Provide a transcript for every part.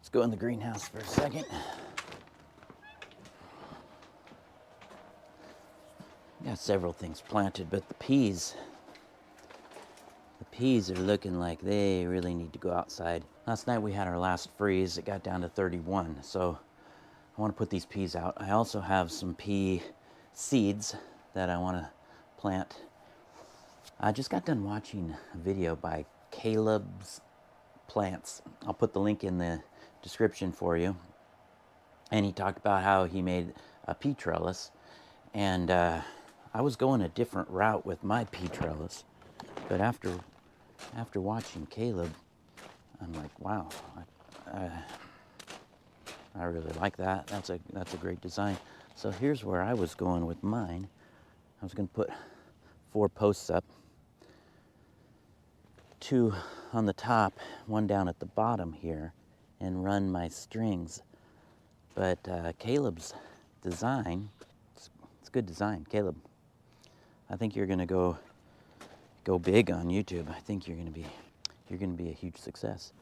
Let's go in the greenhouse for a second. Got several things planted, but the peas are looking like they really need to go outside. Last night we had our last freeze. It got down to 31, so I want to put these peas out. I also have some pea seeds that I want to plant. I just got done watching a video by Caleb's Plants. I'll put the link in the description for you. And he talked about how he made a pea trellis. And I was going a different route with my pea trellis. But after watching Caleb, I'm like, wow, I really like that. That's a great design. So here's where I was going with mine. I was going to put 4 posts up, 2 on the top, 1 down at the bottom here, and run my strings. But Caleb's design, it's a good design. Caleb, I think you're going to go big on YouTube. I think you're going to be a huge success.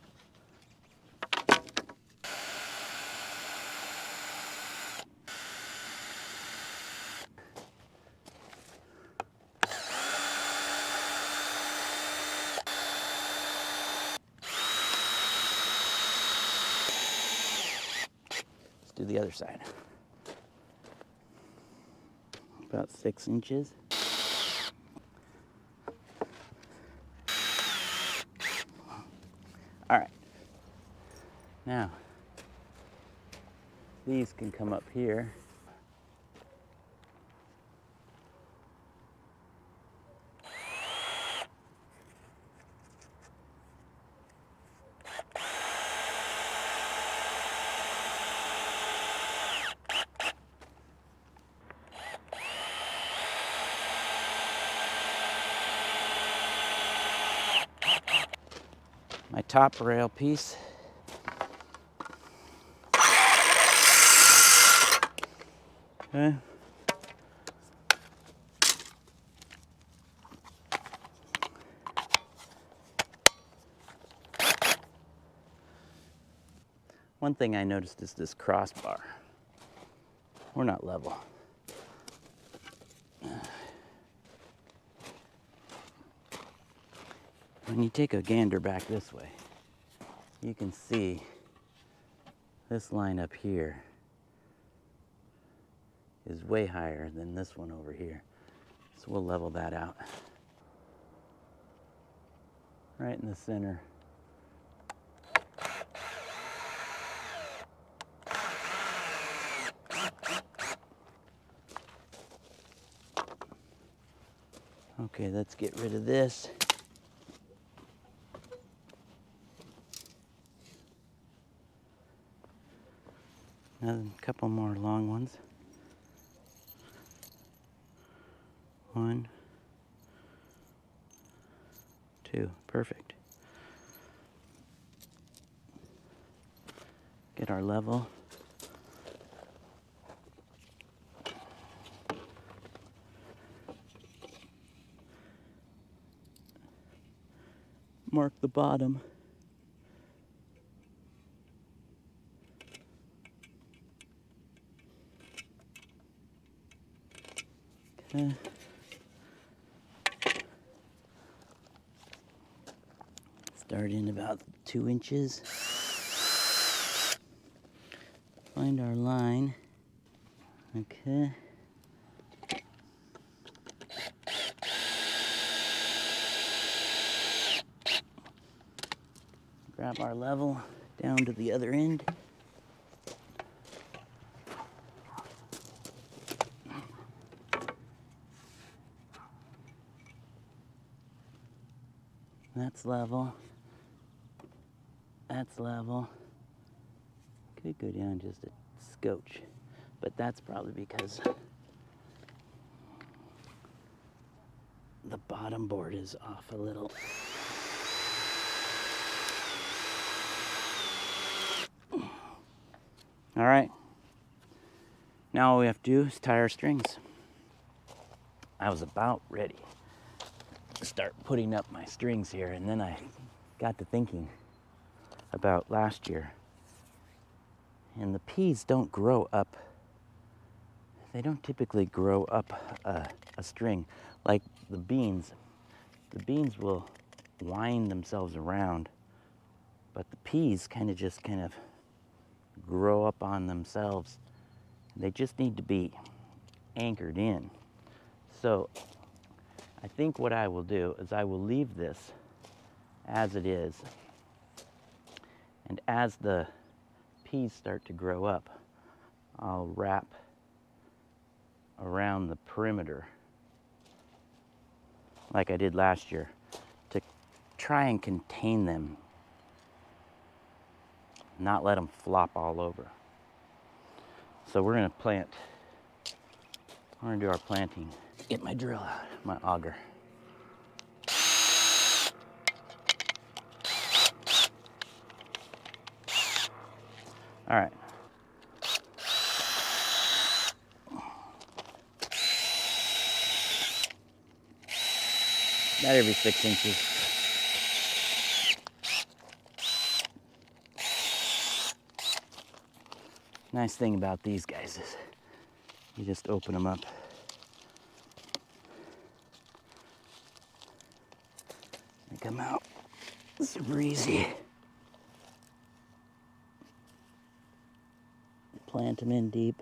Let's do the other side. About 6 inches. All right. Now, these can come up here. My top rail piece. Okay. One thing I noticed is this crossbar. We're not level. When you take a gander back this way, you can see this line up here is way higher than this one over here. So we'll level that out. Right in the center. Okay, let's get rid of this. Another couple more long ones. 1, 2, perfect. Get our level. Mark the bottom. Okay. Start in about 2 inches. Find our line. Okay. Grab our level down to the other end. That's level. That's level. Could go down just a scotch, but that's probably because the bottom board is off a little. All right. Now all we have to do is tie our strings. I was about ready to start putting up my strings here, and then I got to thinking about last year And the peas don't grow up, they don't typically grow up a string like the beans. The beans will wind themselves around, but the peas kind of grow up on themselves. They just need to be anchored in. So I think what I will do is I will leave this as it is, and as the peas start to grow up, I'll wrap around the perimeter like I did last year to try and contain them, not let them flop all over. So we're gonna plant, we're gonna do our planting. Get my drill out, my auger. All right. About every 6 inches. Nice thing about these guys is you just open them up. They come out super easy. Plant them in deep.